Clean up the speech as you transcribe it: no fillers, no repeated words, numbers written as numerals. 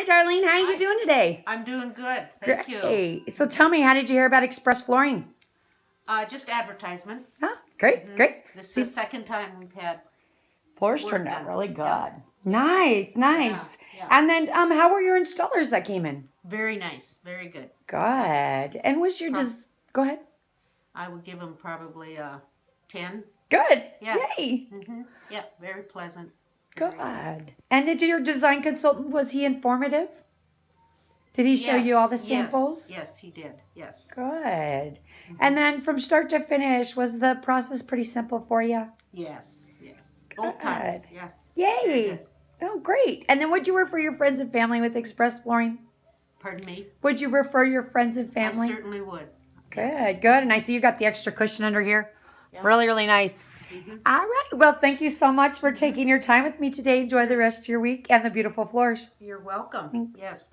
Hi, Darlene. How are you doing today? I'm doing good. Thank you. Great. So tell me, how did you hear about Express Flooring? Just advertisement. Oh, great, great. This is the second time we've had Floors work turned out done. really good. Yeah. Nice, nice. Yeah. And then, how were your installers that came in? Very nice. Very good. Good. And was your just go ahead? I would give them probably a 10. Good. Yeah. Yay. Yeah. Very pleasant. Good. And did your design consultant, was he informative? Did he show you all the samples? Yes, he did. Yes. Good. And then from start to finish, was the process pretty simple for you? Yes. Both times. Yes. Yay. Oh, great. And then would you refer your friends and family with Express Flooring? Pardon me? Would you refer your friends and family? I certainly would. Good, Yes. good. And I see you got the extra cushion under here. Yeah. Really, really nice. All right. Well, thank you so much for taking your time with me today. Enjoy the rest of your week and the beautiful floors. You're welcome. Thanks. Yes.